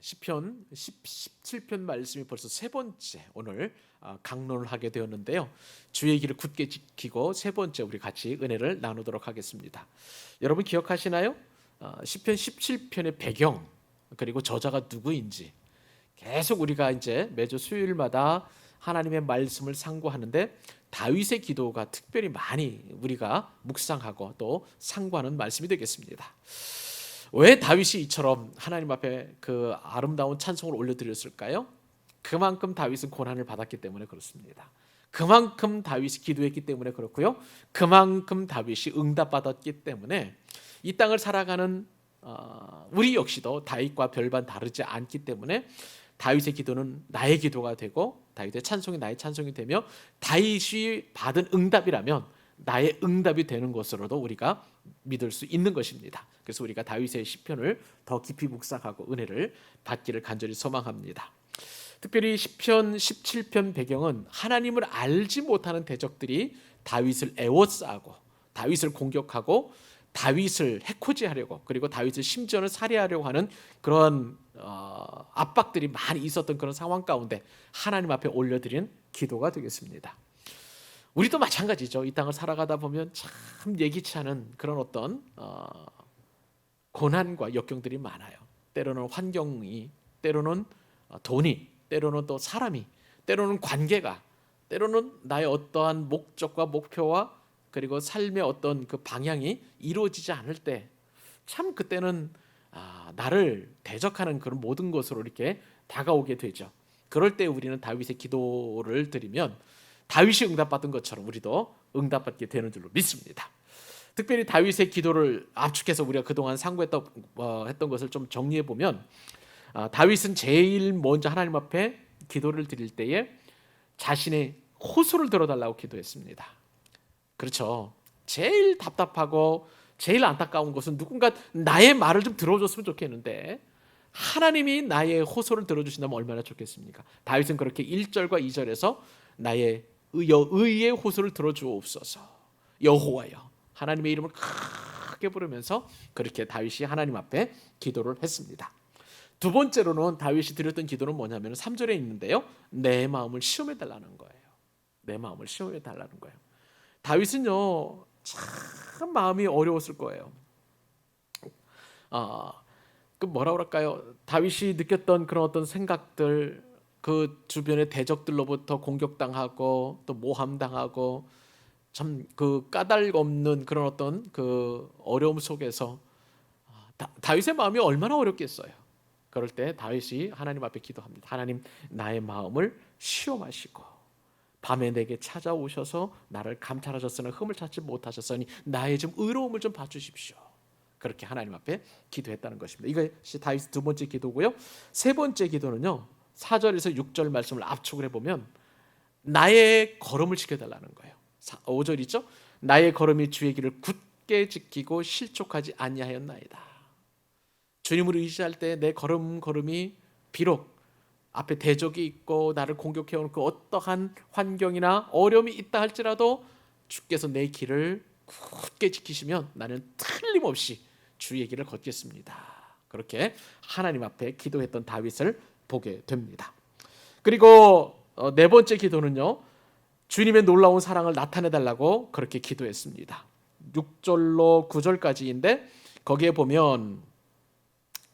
시편 17편 말씀이 벌써 세 번째 오늘 강론을 하게 되었는데요. 주의 길을 굳게 지키고 세 번째 우리 같이 은혜를 나누도록 하겠습니다. 여러분 기억하시나요? 시편 17편의 배경 그리고 저자가 누구인지 계속 우리가 이제 매주 수요일마다 하나님의 말씀을 상고하는데 다윗의 기도가 특별히 많이 우리가 묵상하고 또 상고하는 말씀이 되겠습니다. 왜 다윗이 이처럼 하나님 앞에 그 아름다운 찬송을 올려드렸을까요? 그만큼 다윗은 고난을 받았기 때문에 그렇습니다. 그만큼 다윗이 기도했기 때문에 그렇고요. 그만큼 다윗이 응답받았기 때문에 이 땅을 살아가는 우리 역시도 다윗과 별반 다르지 않기 때문에 다윗의 기도는 나의 기도가 되고 다윗의 찬송이 나의 찬송이 되며 다윗이 받은 응답이라면 나의 응답이 되는 것으로도 우리가 믿을 수 있는 것입니다. 그래서 우리가 다윗의 시편을 더 깊이 묵상하고 은혜를 받기를 간절히 소망합니다. 특별히 시편 17편 배경은 하나님을 알지 못하는 대적들이 다윗을 애워싸고 다윗을 공격하고 다윗을 해코지하려고 그리고 다윗을 심지어는 살해하려고 하는 그런 압박들이 많이 있었던 그런 상황 가운데 하나님 앞에 올려드린 기도가 되겠습니다. 우리도 마찬가지죠. 이 땅을 살아가다 보면 참 예기치 않은 그런 어떤 고난과 역경들이 많아요. 때로는 환경이, 때로는 돈이, 때로는 또 사람이, 때로는 관계가, 때로는 나의 어떠한 목적과 목표와 그리고 삶의 어떤 그 방향이 이루어지지 않을 때 참 그때는 나를 대적하는 그런 모든 것으로 이렇게 다가오게 되죠. 그럴 때 우리는 다윗의 기도를 드리면 다윗이 응답받은 것처럼 우리도 응답받게 되는 줄로 믿습니다. 특별히 다윗의 기도를 압축해서 우리가 그동안 상고했던 했던 것을 좀 정리해 보면 다윗은 제일 먼저 하나님 앞에 기도를 드릴 때에 자신의 호소를 들어달라고 기도했습니다. 그렇죠. 제일 답답하고 제일 안타까운 것은 누군가 나의 말을 좀 들어줬으면 좋겠는데 하나님이 나의 호소를 들어주신다면 얼마나 좋겠습니까? 다윗은 그렇게 1절과 2절에서 나의 의의 호소를 들어주옵소서 여호와여 하나님의 이름을 크게 부르면서 그렇게 다윗이 하나님 앞에 기도를 했습니다. 두 번째로는 다윗이 드렸던 기도는 뭐냐면 3절에 있는데요. 내 마음을 시험해 달라는 거예요. 내 마음을 시험해 달라는 거예요. 다윗은요 참 마음이 어려웠을 거예요. 그 뭐라 그럴까요? 다윗이 느꼈던 그런 어떤 생각들, 그 주변의 대적들로부터 공격당하고 또 모함당하고 참 그 까닭 없는 그런 어떤 그 어려움 속에서 다윗의 마음이 얼마나 어렵겠어요. 그럴 때 다윗이 하나님 앞에 기도합니다. 하나님 나의 마음을 시험하시고 밤에 내게 찾아오셔서 나를 감찰하셨으나 흠을 찾지 못하셨으니 나의 좀 의로움을 좀 봐주십시오. 그렇게 하나님 앞에 기도했다는 것입니다. 이것이 다윗의 두 번째 기도고요. 세 번째 기도는요. 4절에서 6절 말씀을 압축을 해보면 나의 걸음을 지켜달라는 거예요. 5절이죠. 나의 걸음이 주의 길을 굳게 지키고 실족하지 아니하였나이다. 주님을 의지할 때 내 걸음이 비록 앞에 대적이 있고 나를 공격해오는 그 어떠한 환경이나 어려움이 있다 할지라도 주께서 내 길을 굳게 지키시면 나는 틀림없이 주의 길을 걷겠습니다. 그렇게 하나님 앞에 기도했던 다윗을 보게 됩니다. 그리고 네 번째 기도는요. 주님의 놀라운 사랑을 나타내달라고 그렇게 기도했습니다. 6절로 9절까지인데 거기에 보면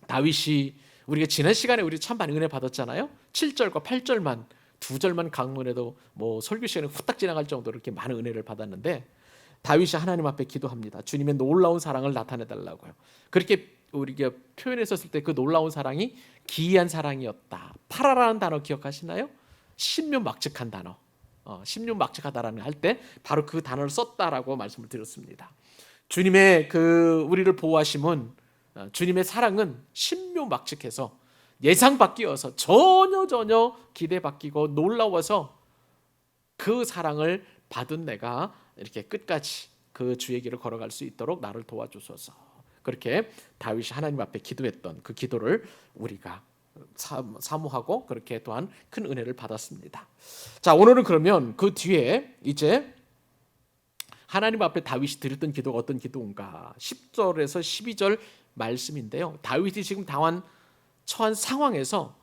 다윗이 우리가 지난 시간에 우리 참 많은 은혜 받았잖아요. 7절과 8절만 두 절만 강론해도 뭐 설교 시간에 후딱 지나갈 정도로 이렇게 많은 은혜를 받았는데 다윗이 하나님 앞에 기도합니다. 주님의 놀라운 사랑을 나타내달라고요. 그렇게 우리가 표현했었을 때 그 놀라운 사랑이 기이한 사랑이었다. 파라라는 단어 기억하시나요? 신묘막측한 단어. 신묘막측하다라는 할 때 바로 그 단어를 썼다라고 말씀을 드렸습니다. 주님의 그 우리를 보호하심은 주님의 사랑은 신묘막측해서 예상 밖이어서 전혀 기대 바뀌고 놀라워서 그 사랑을 받은 내가 이렇게 끝까지 그 주의 길을 걸어갈 수 있도록 나를 도와주소서. 그렇게 다윗이 하나님 앞에 기도했던 그 기도를 우리가 사모하고 그렇게 또한 큰 은혜를 받았습니다. 자, 오늘은 그러면 그 뒤에 이제 하나님 앞에 다윗이 드렸던 기도가 어떤 기도인가? 10절에서 12절 말씀인데요. 다윗이 지금 당한 처한 상황에서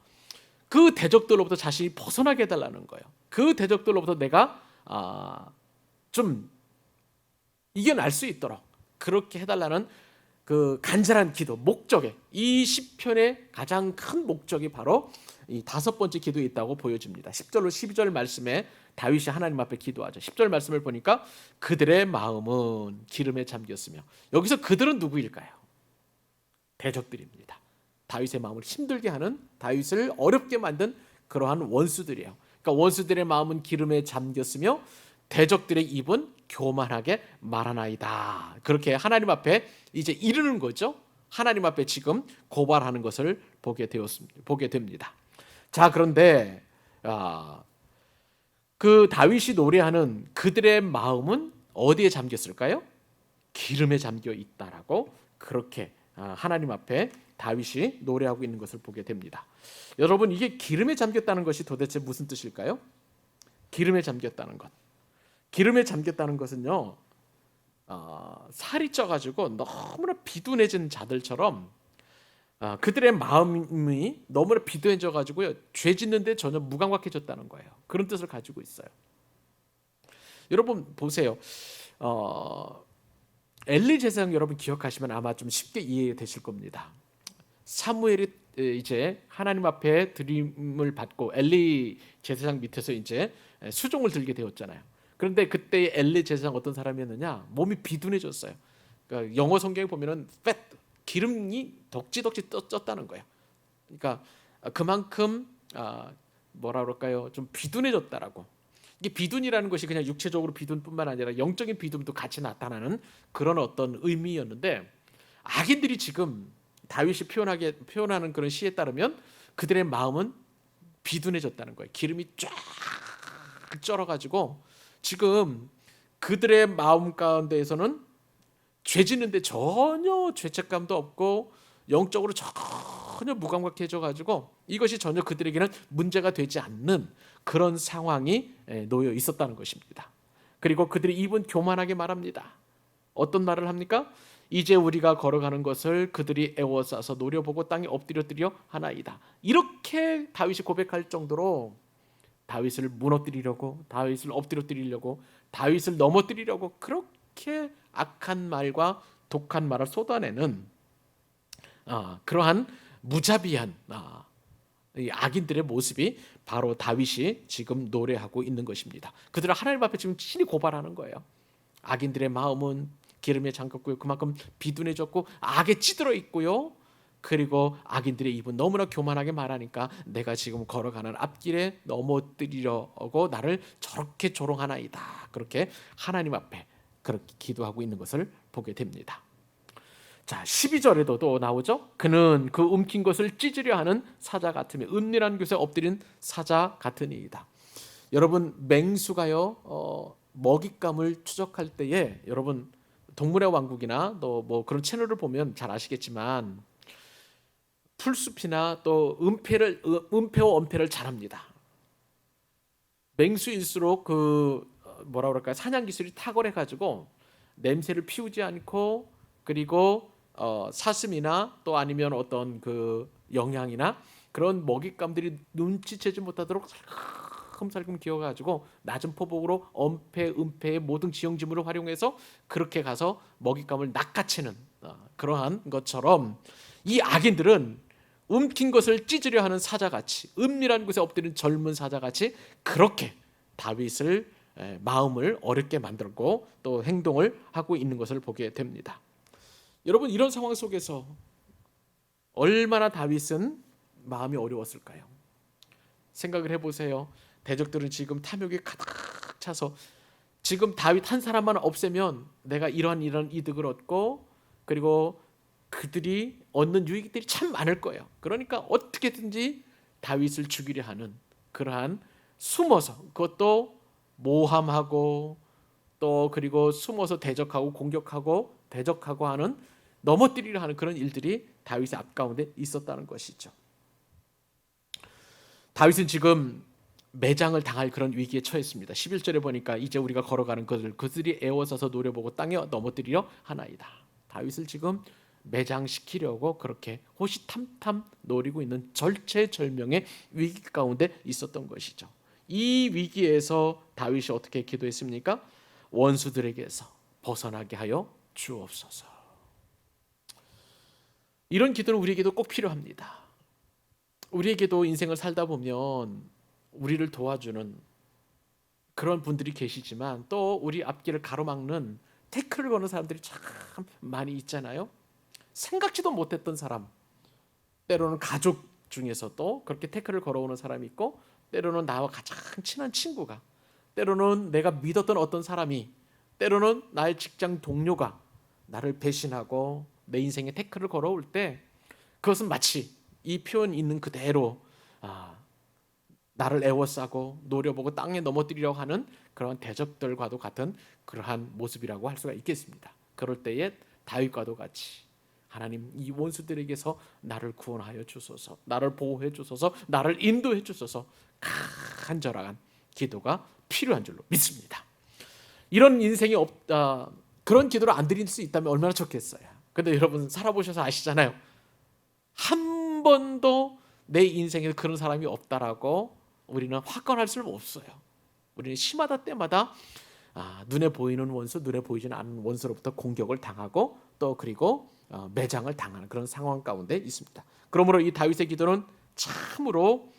그 대적들로부터 자신이 벗어나게 해달라는 거예요. 그 대적들로부터 내가 좀 이겨낼 수 있도록 그렇게 해달라는 그 간절한 기도, 목적에, 이 시편의 가장 큰 목적이 바로 이 5번째 기도에 있다고 보여집니다. 10절로 12절 말씀에 다윗이 하나님 앞에 기도하죠. 10절 말씀을 보니까 그들의 마음은 기름에 잠겼으며, 여기서 그들은 누구일까요? 대적들입니다. 다윗의 마음을 힘들게 하는, 다윗을 어렵게 만든 그러한 원수들이에요. 그러니까 원수들의 마음은 기름에 잠겼으며 대적들의 입은 교만하게 말하나이다. 그렇게 하나님 앞에 이제 이르는 거죠. 하나님 앞에 지금 고발하는 것을 보게 됩니다. 자, 그런데 그 다윗이 노래하는 그들의 마음은 어디에 잠겼을까요? 기름에 잠겨 있다라고 그렇게 하나님 앞에 다윗이 노래하고 있는 것을 보게 됩니다. 여러분, 이게 기름에 잠겼다는 것이 도대체 무슨 뜻일까요? 기름에 잠겼다는 것. 기름에 잠겼다는 것은요, 살이 쪄가지고 너무나 비둔해진 자들처럼 그들의 마음이 너무나 비둔해져가지고요, 죄 짓는데 전혀 무감각해졌다는 거예요. 그런 뜻을 가지고 있어요. 여러분 보세요. 엘리 제사장 여러분 기억하시면 아마 좀 쉽게 이해되실 겁니다. 사무엘이 이제 하나님 앞에 드림을 받고 엘리 제사장 밑에서 이제 수종을 들게 되었잖아요. 그런데 그때 엘리 제사장 어떤 사람이었느냐? 몸이 비둔해졌어요. 그러니까 영어 성경에 보면은 fat, 기름이 덕지덕지 쪘다는 거예요. 그러니까 그만큼 뭐라 그럴까요? 좀 비둔해졌다라고. 이게 비둔이라는 것이 그냥 육체적으로 비둔뿐만 아니라 영적인 비둔도 같이 나타나는 그런 어떤 의미였는데, 악인들이 지금 다윗이 표현하는 그런 시에 따르면 그들의 마음은 비둔해졌다는 거예요. 기름이 쫙 쩔어가지고 지금 그들의 마음 가운데에서는 죄 짓는데 전혀 죄책감도 없고 영적으로 전혀 무감각해져가지고 이것이 전혀 그들에게는 문제가 되지 않는 그런 상황이 놓여 있었다는 것입니다. 그리고 그들의 입은 교만하게 말합니다. 어떤 말을 합니까? 이제 우리가 걸어가는 것을 그들이 애워싸서 노려보고 땅에 엎드려뜨려 하나이다. 이렇게 다윗이 고백할 정도로 다윗을 무너뜨리려고, 다윗을 엎드려뜨리려고, 다윗을 넘어뜨리려고 그렇게 악한 말과 독한 말을 쏟아내는 그러한 무자비한 이 악인들의 모습이 바로 다윗이 지금 노래하고 있는 것입니다. 그들은 하나님 앞에 지금 친히 고발하는 거예요. 악인들의 마음은 기름에 잠겼고요, 그만큼 비둔해졌고 악에 찌들어 있고요, 그리고 악인들의 입은 너무나 교만하게 말하니까 내가 지금 걸어가는 앞길에 넘어뜨리려고 나를 저렇게 조롱하나이다. 그렇게 하나님 앞에 그렇게 기도하고 있는 것을 보게 됩니다. 자, 12절에도 또 나오죠. 그는 그 움킨 것을 찢으려 하는 사자 같으며 은밀한 곳에 엎드린 사자 같으니이다. 여러분, 맹수가요 먹잇감을 추적할 때에, 여러분 동물의 왕국이나 또 뭐 그런 채널을 보면 잘 아시겠지만 풀숲이나 또 은폐와 엄폐를 잘합니다. 맹수일수록 그 뭐라 그럴까요? 사냥 기술이 탁월해 가지고 냄새를 피우지 않고, 그리고 사슴이나 또 아니면 어떤 그 영양이나 그런 먹잇감들이 눈치채지 못하도록 살금살금 기어가지고 낮은 포복으로 엄폐, 은폐의 모든 지형지물을 활용해서 그렇게 가서 먹잇감을 낚아채는 그러한 것처럼 이 악인들은 움킨 것을 찢으려 하는 사자같이, 은밀한 곳에 엎드린 젊은 사자같이 그렇게 다윗을 마음을 어렵게 만들고 또 행동을 하고 있는 것을 보게 됩니다. 여러분, 이런 상황 속에서 얼마나 다윗은 마음이 어려웠을까요? 생각을 해보세요. 대적들은 지금 탐욕에 가득 차서 지금 다윗 한 사람만 없애면 내가 이런 이득을 얻고, 그리고 그들이 얻는 유익들이 참 많을 거예요. 그러니까 어떻게든지 다윗을 죽이려 하는 그러한, 숨어서, 그것도 모함하고 또 그리고 숨어서 대적하고 공격하고 대적하고 하는, 넘어뜨리려 하는 그런 일들이 다윗의 앞 가운데 있었다는 것이죠. 다윗은 지금 매장을 당할 그런 위기에 처했습니다. 11절에 보니까 이제 우리가 걸어가는 것을 그들이 애워싸서 노려보고 땅에 넘어뜨리려 하나이다. 다윗을 지금 매장시키려고 그렇게 호시탐탐 노리고 있는 절체절명의 위기 가운데 있었던 것이죠. 이 위기에서 다윗이 어떻게 기도했습니까? 원수들에게서 벗어나게 하여 주옵소서. 이런 기도는 우리에게도 꼭 필요합니다. 우리에게도 인생을 살다 보면 우리를 도와주는 그런 분들이 계시지만 또 우리 앞길을 가로막는 태클을 거는 사람들이 참 많이 있잖아요. 생각지도 못했던 사람, 때로는 가족 중에서도 그렇게 태클을 걸어오는 사람이 있고, 때로는 나와 가장 친한 친구가, 때로는 내가 믿었던 어떤 사람이, 때로는 나의 직장 동료가 나를 배신하고 내 인생에 태클을 걸어올 때, 그것은 마치 이 표현 있는 그대로 나를 애워싸고 노려보고 땅에 넘어뜨리려고 하는 그런 대적들과도 같은 그러한 모습이라고 할 수가 있겠습니다. 그럴 때에 다윗과도 같이 하나님, 이 원수들에게서 나를 구원하여 주소서, 나를 보호해 주소서, 나를 인도해 주소서, 간절한 기도가 필요한 줄로 믿습니다. 이런 인생이 없다, 그런 기도를 안 드릴 수 있다면 얼마나 좋겠어요. 근데 여러분 살아보셔서 아시잖아요. 한 번도 내 인생에 그런 사람이 없다라고 우리는 확언할 수는 없어요. 우리는 시마다 때마다 눈에 보이는 원수, 눈에 보이지는 않는 원수로부터 공격을 당하고 또 그리고 매장을 당하는 그런 상황 가운데 있습니다. 그러므로 이 다윗의 기도는 참으로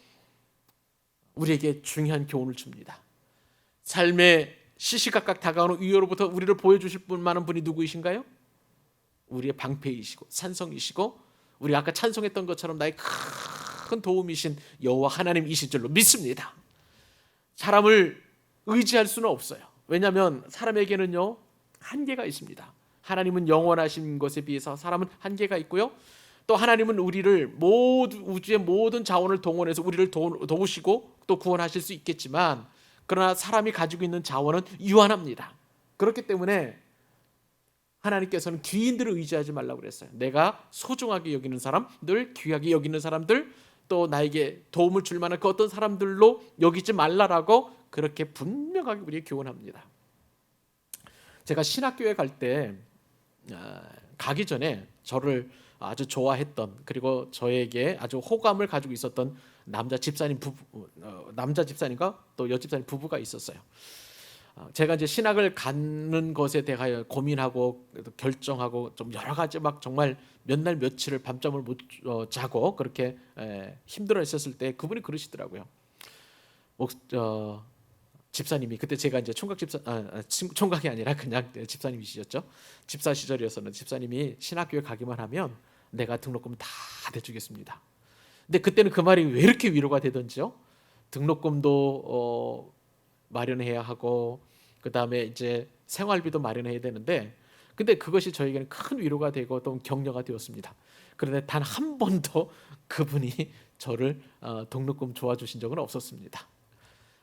우리에게 중요한 교훈을 줍니다. 삶의 시시각각 다가오는 위협으로부터 우리를 보여주실 분만한 분이 누구이신가요? 우리의 방패이시고 산성이시고, 우리 아까 찬송했던 것처럼 나의 큰 도움이신 여호와 하나님이신 줄로 믿습니다. 사람을 의지할 수는 없어요. 왜냐하면 사람에게는요 한계가 있습니다. 하나님은 영원하신 것에 비해서 사람은 한계가 있고요, 또 하나님은 우리를 모두 우주의 모든 자원을 동원해서 우리를 도우시고 또 구원하실 수 있겠지만, 그러나 사람이 가지고 있는 자원은 유한합니다. 그렇기 때문에 하나님께서는 귀인들을 의지하지 말라고 그랬어요. 내가 소중하게 여기는 사람들, 귀하게 여기는 사람들, 또 나에게 도움을 줄 만한 그 어떤 사람들로 여기지 말라라고 그렇게 분명하게 우리에게 교훈합니다. 제가 신학교에 갈 때 가기 전에 저를 아주 좋아했던, 그리고 저에게 아주 호감을 가지고 있었던 남자 집사님과 또 여집사님 부부가 있었어요. 제가 이제 신학을 가는 것에 대하여 고민하고 결정하고 좀 여러 가지 막 정말 몇 날 며칠을 밤잠을 못 자고 그렇게 힘들어했었을 때 그분이 그러시더라고요. 집사님이, 그때 제가 이제 총각이 아니라 그냥 집사님이시셨죠. 집사 시절이었었는데 집사님이 신학교에 가기만 하면 내가 등록금 다 대주겠습니다. 근데 그때는 그 말이 왜 이렇게 위로가 되던지요. 등록금도 마련해야 하고 그 다음에 이제 생활비도 마련해야 되는데, 근데 그것이 저에게는 큰 위로가 되고 또 격려가 되었습니다. 그런데 단 한 번도 그분이 저를 등록금 도와주신 적은 없었습니다.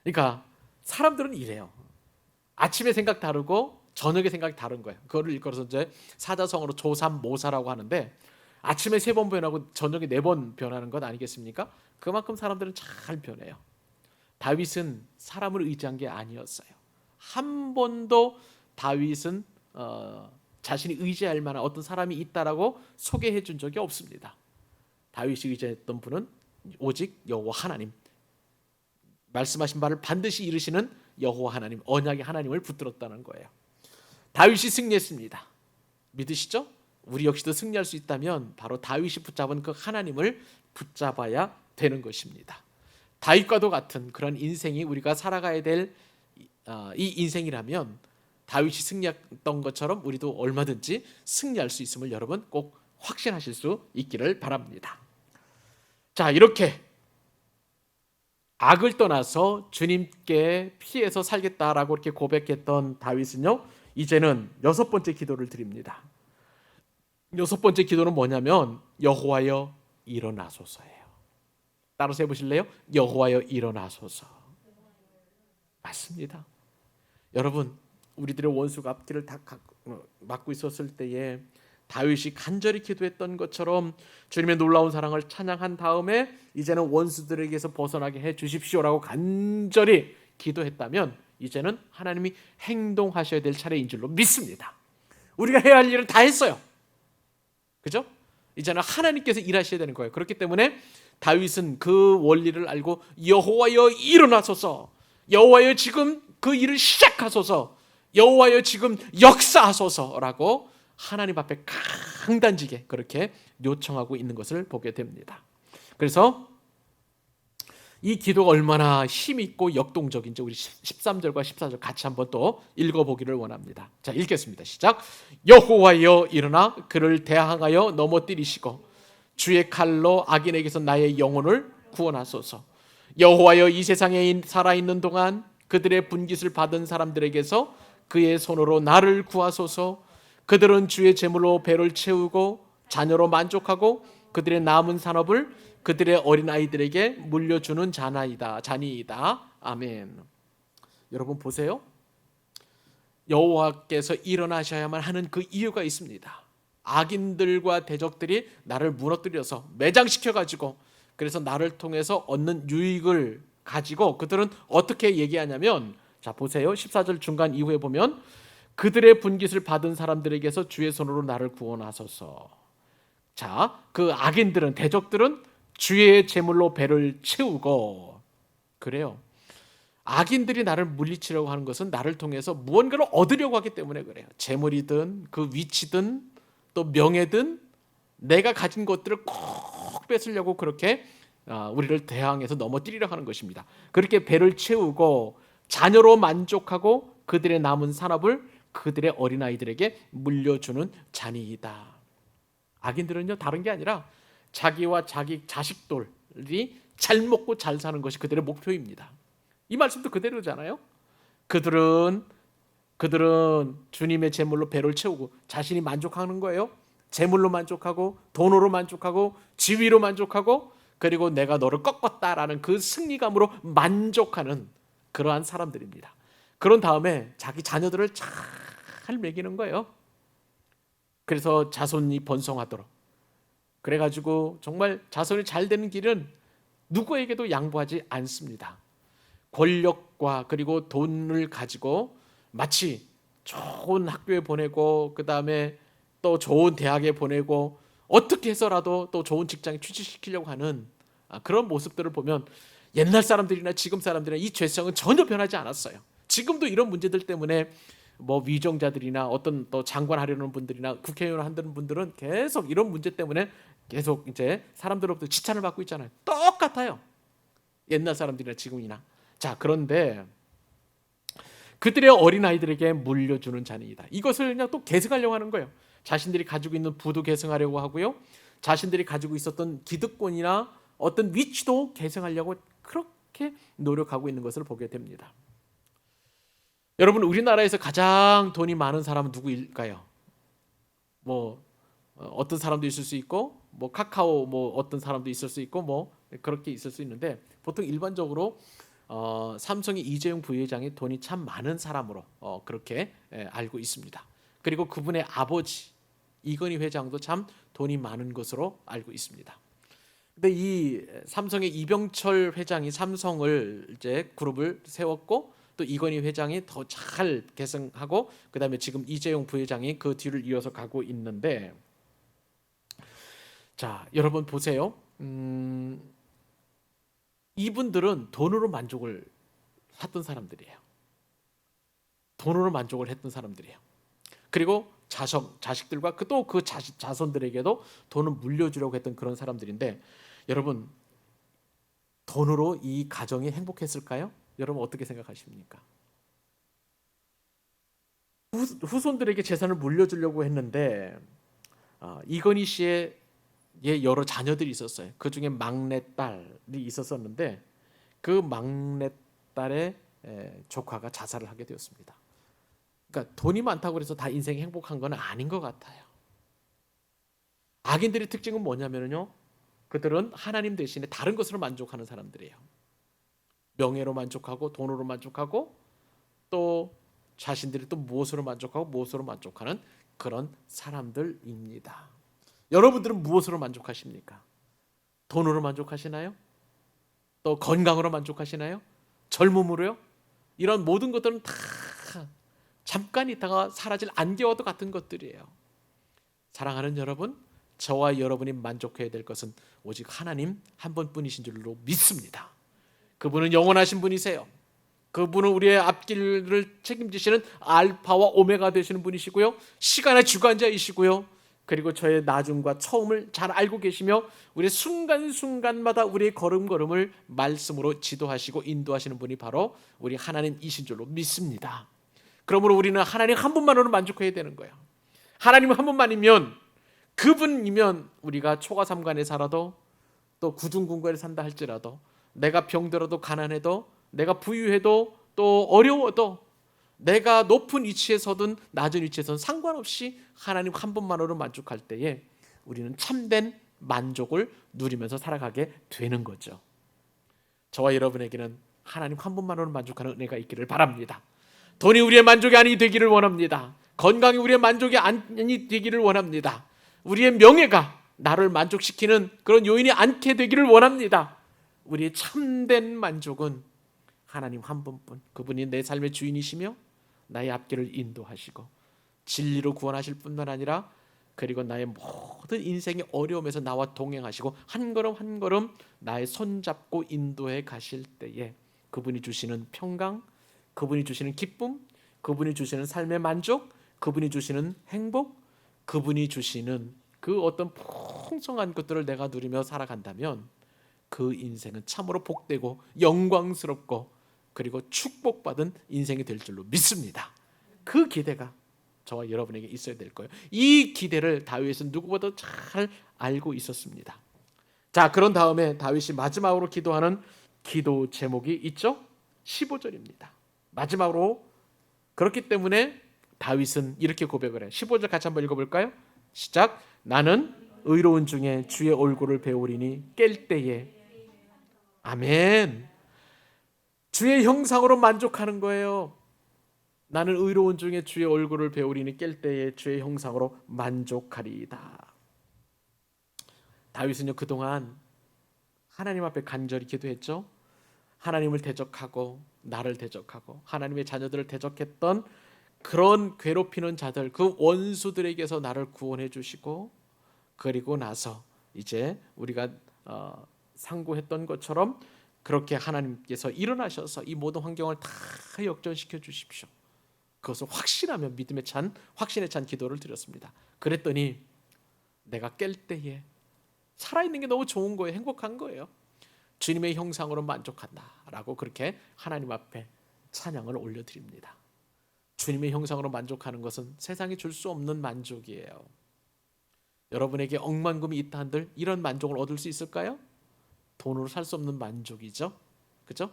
그러니까 사람들은 이래요. 아침에 생각 다르고 저녁에 생각이 다른 거예요. 그거를 일컬어서 이제 사자성어로 조삼모사라고 하는데, 아침에 3번 변하고 저녁에 4번 변하는 것 아니겠습니까? 그만큼 사람들은 잘 변해요. 다윗은 사람을 의지한 게 아니었어요. 한 번도 다윗은 자신이 의지할 만한 어떤 사람이 있다라고 소개해 준 적이 없습니다. 다윗이 의지했던 분은 오직 여호와 하나님, 말씀하신 바를 반드시 이루시는 여호와 하나님, 언약의 하나님을 붙들었다는 거예요. 다윗이 승리했습니다. 믿으시죠? 우리 역시도 승리할 수 있다면 바로 다윗이 붙잡은 그 하나님을 붙잡아야 되는 것입니다. 다윗과도 같은 그런 인생이 우리가 살아가야 될 이 인생이라면 다윗이 승리했던 것처럼 우리도 얼마든지 승리할 수 있음을 여러분 꼭 확신하실 수 있기를 바랍니다. 자, 이렇게 악을 떠나서 주님께 피해서 살겠다라고 이렇게 고백했던 다윗은요, 이제는 6번째 기도를 드립니다. 6번째 기도는 뭐냐면 여호와여 일어나소서예요. 따라서 해보실래요? 여호와여 일어나소서. 맞습니다. 여러분, 우리들의 원수가 앞길을 다 막고 있었을 때에 다윗이 간절히 기도했던 것처럼 주님의 놀라운 사랑을 찬양한 다음에 이제는 원수들에게서 벗어나게 해 주십시오라고 간절히 기도했다면 이제는 하나님이 행동하셔야 될 차례인 줄로 믿습니다. 우리가 해야 할 일은 다 했어요. 그죠? 이제는 하나님께서 일하셔야 되는 거예요. 그렇기 때문에 다윗은 그 원리를 알고 여호와여 일어나소서, 여호와여 지금 그 일을 시작하소서, 여호와여 지금 역사하소서라고 하나님 앞에 강단지게 그렇게 요청하고 있는 것을 보게 됩니다. 그래서 이 기도가 얼마나 힘있고 역동적인지 우리 13절과 14절 같이 한번 또 읽어보기를 원합니다. 자, 읽겠습니다. 시작. 여호와여 일어나 그를 대항하여 넘어뜨리시고 주의 칼로 악인에게서 나의 영혼을 구원하소서. 여호와여 이 세상에 살아있는 동안 그들의 분깃을 받은 사람들에게서 그의 손으로 나를 구하소서. 그들은 주의 제물로 배를 채우고 자녀로 만족하고 그들의 남은 산업을 그들의 어린아이들에게 물려주는 자니이다. 아멘. 여러분 보세요. 여호와께서 일어나셔야만 하는 그 이유가 있습니다. 악인들과 대적들이 나를 무너뜨려서 매장시켜가지고 그래서 나를 통해서 얻는 유익을 가지고 그들은 어떻게 얘기하냐면, 자 보세요. 14절 중간 이후에 보면 그들의 분깃을 받은 사람들에게서 주의 손으로 나를 구원하소서. 자, 그 악인들은, 대적들은 주의 제물로 배를 채우고, 그래요. 악인들이 나를 물리치려고 하는 것은 나를 통해서 무언가를 얻으려고 하기 때문에 그래요. 재물이든 그 위치든 또 명예든 내가 가진 것들을 꼭 뺏으려고 그렇게 우리를 대항해서 넘어뜨리려 하는 것입니다. 그렇게 배를 채우고 자녀로 만족하고 그들의 남은 산업을 그들의 어린아이들에게 물려주는 자니이다. 악인들은요, 다른 게 아니라 자기와 자기 자식들이 잘 먹고 잘 사는 것이 그들의 목표입니다. 이 말씀도 그대로잖아요. 그들은 주님의 제물로 배를 채우고 자신이 만족하는 거예요. 제물로 만족하고 돈으로 만족하고 지위로 만족하고 그리고 내가 너를 꺾었다라는 그 승리감으로 만족하는 그러한 사람들입니다. 그런 다음에 자기 자녀들을 잘 먹이는 거예요. 그래서 자손이 번성하도록. 그래가지고 정말 자손이 잘 되는 길은 누구에게도 양보하지 않습니다. 권력과 그리고 돈을 가지고 마치 좋은 학교에 보내고 그 다음에 또 좋은 대학에 보내고 어떻게 해서라도 또 좋은 직장에 취직시키려고 하는 그런 모습들을 보면 옛날 사람들이나 지금 사람들이나 이 죄성은 전혀 변하지 않았어요. 지금도 이런 문제들 때문에 뭐 위정자들이나 어떤 또 장관 하려는 분들이나 국회의원 하는 분들은 계속 이런 문제 때문에 계속 이제 사람들로부터 지탄을 받고 있잖아요. 똑같아요. 옛날 사람들이나 지금이나. 자, 그런데 그들의 어린아이들에게 물려주는 자니이다. 이것을 그냥 또 계승하려고 하는 거예요. 자신들이 가지고 있는 부도 계승하려고 하고요. 자신들이 가지고 있었던 기득권이나 어떤 위치도 계승하려고 그렇게 노력하고 있는 것을 보게 됩니다. 여러분, 우리나라에서 가장 돈이 많은 사람은 누구일까요? 뭐 어떤 사람도 있을 수 있고, 뭐 카카오 뭐 어떤 사람도 있을 수 있고, 뭐 그렇게 있을 수 있는데 보통 일반적으로 삼성의 이재용 부회장이 돈이 참 많은 사람으로 그렇게 알고 있습니다. 그리고 그분의 아버지 이건희 회장도 참 돈이 많은 것으로 알고 있습니다. 근데 이 삼성의 이병철 회장이 삼성을 이제 그룹을 세웠고 또 이건희 회장이 더 잘 계승하고 그다음에 지금 이재용 부회장이 그 뒤를 이어서 가고 있는데, 자 여러분 보세요. 이분들은 돈으로 만족을 했던 사람들이에요. 돈으로 만족을 했던 사람들이에요. 그리고 자식들과 또 그 자손들에게도 돈을 물려주려고 했던 그런 사람들인데, 여러분 돈으로 이 가정이 행복했을까요? 여러분 어떻게 생각하십니까? 후손들에게 재산을 물려주려고 했는데 이건희 씨의 여러 자녀들이 있었어요. 그 중에 막내딸이 있었었는데 그 막내딸의 조카가 자살을 하게 되었습니다. 그러니까 돈이 많다고 해서 다 인생이 행복한 건 아닌 것 같아요. 악인들의 특징은 뭐냐면요, 그들은 하나님 대신에 다른 것으로 만족하는 사람들이에요. 명예로 만족하고 돈으로 만족하고 또 자신들이 또 무엇으로 만족하고 무엇으로 만족하는 그런 사람들입니다. 여러분들은 무엇으로 만족하십니까? 돈으로 만족하시나요? 또 건강으로 만족하시나요? 젊음으로요? 이런 모든 것들은 다 잠깐 있다가 사라질 안개와도 같은 것들이에요. 사랑하는 여러분, 저와 여러분이 만족해야 될 것은 오직 하나님 한 분뿐이신 줄로 믿습니다. 그분은 영원하신 분이세요. 그분은 우리의 앞길을 책임지시는 알파와 오메가 되시는 분이시고요, 시간의 주관자이시고요, 그리고 저의 나중과 처음을 잘 알고 계시며 우리의 순간순간마다 우리의 걸음걸음을 말씀으로 지도하시고 인도하시는 분이 바로 우리 하나님이신 줄로 믿습니다. 그러므로 우리는 하나님 한 분만으로 만족해야 되는 거예요. 하나님 한 분만이면, 그분이면 우리가 초가삼간에 살아도, 또 구중궁궐에 산다 할지라도, 내가 병들어도 가난해도, 내가 부유해도 또 어려워도, 내가 높은 위치에서든 낮은 위치에서든 상관없이 하나님 한 분만으로 만족할 때에 우리는 참된 만족을 누리면서 살아가게 되는 거죠. 저와 여러분에게는 하나님 한 분만으로 만족하는 은혜가 있기를 바랍니다. 돈이 우리의 만족이 아니 되기를 원합니다. 건강이 우리의 만족이 아니 되기를 원합니다. 우리의 명예가 나를 만족시키는 그런 요인이 않게 되기를 원합니다. 우리의 참된 만족은 하나님 한 분뿐, 그분이 내 삶의 주인이시며 나의 앞길을 인도하시고 진리로 구원하실 뿐만 아니라, 그리고 나의 모든 인생의 어려움에서 나와 동행하시고 한 걸음 한 걸음 나의 손잡고 인도해 가실 때에 그분이 주시는 평강, 그분이 주시는 기쁨, 그분이 주시는 삶의 만족, 그분이 주시는 행복, 그분이 주시는 그 어떤 풍성한 것들을 내가 누리며 살아간다면 그 인생은 참으로 복되고 영광스럽고 그리고 축복받은 인생이 될 줄로 믿습니다. 그 기대가 저와 여러분에게 있어야 될 거예요. 이 기대를 다윗은 누구보다 잘 알고 있었습니다. 자, 그런 다음에 다윗이 마지막으로 기도하는 기도 제목이 있죠? 15절입니다. 마지막으로, 그렇기 때문에 다윗은 이렇게 고백을 해요. 15절 같이 한번 읽어볼까요? 시작. 나는 의로운 중에 주의 얼굴을 배우리니 깰 때에. 아멘. 주의 형상으로 만족하는 거예요. 나는 의로운 중에 주의 얼굴을 배우리니 깰 때에 주의 형상으로 만족하리이다. 다윗은요, 그동안 하나님 앞에 간절히 기도했죠. 하나님을 대적하고 나를 대적하고 하나님의 자녀들을 대적했던 그런 괴롭히는 자들, 그 원수들에게서 나를 구원해 주시고, 그리고 나서 이제 우리가 상고했던 것처럼 그렇게 하나님께서 일어나셔서 이 모든 환경을 다 역전시켜 주십시오. 그것을 확신하며 믿음에 찬, 확신에 찬 기도를 드렸습니다. 그랬더니 내가 깰 때에 살아있는 게 너무 좋은 거예요. 행복한 거예요. 주님의 형상으로 만족한다라고 그렇게 하나님 앞에 찬양을 올려드립니다. 주님의 형상으로 만족하는 것은 세상이 줄 수 없는 만족이에요. 여러분에게 억만금이 있다 한들 이런 만족을 얻을 수 있을까요? 돈으로 살 수 없는 만족이죠. 그죠?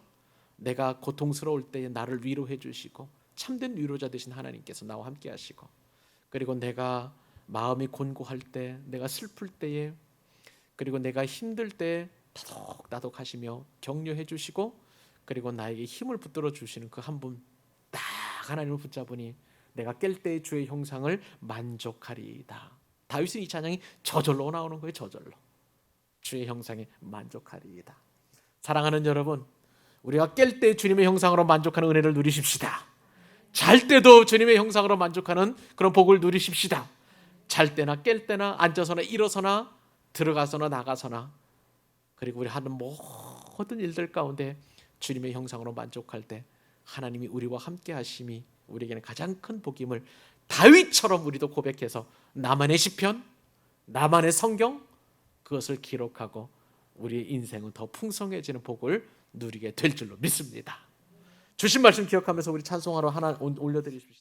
내가 고통스러울 때에 나를 위로해 주시고 참된 위로자 되신 하나님께서 나와 함께 하시고, 그리고 내가 마음이 곤고할 때, 내가 슬플 때에, 그리고 내가 힘들 때 따독따독 하시며 격려해 주시고, 그리고 나에게 힘을 붙들어 주시는 그 한 분, 딱 하나님을 붙잡으니 내가 깰 때의 주의 형상을 만족하리이다. 다윗은 이 찬양이 저절로 나오는 거예요. 저절로. 주의 형상에 만족하리이다. 사랑하는 여러분, 우리가 깰 때 주님의 형상으로 만족하는 은혜를 누리십시다. 잘 때도 주님의 형상으로 만족하는 그런 복을 누리십시다. 잘 때나 깰 때나 앉아서나 일어서나 들어가서나 나가서나, 그리고 우리 하는 모든 일들 가운데 주님의 형상으로 만족할 때 하나님이 우리와 함께 하심이 우리에게는 가장 큰 복임을 다윗처럼 우리도 고백해서 나만의 시편, 나만의 성경, 그것을 기록하고 우리의 인생은 더 풍성해지는 복을 누리게 될 줄로 믿습니다. 주신 말씀 기억하면서 우리 찬송하러 하나 올려드리십시오.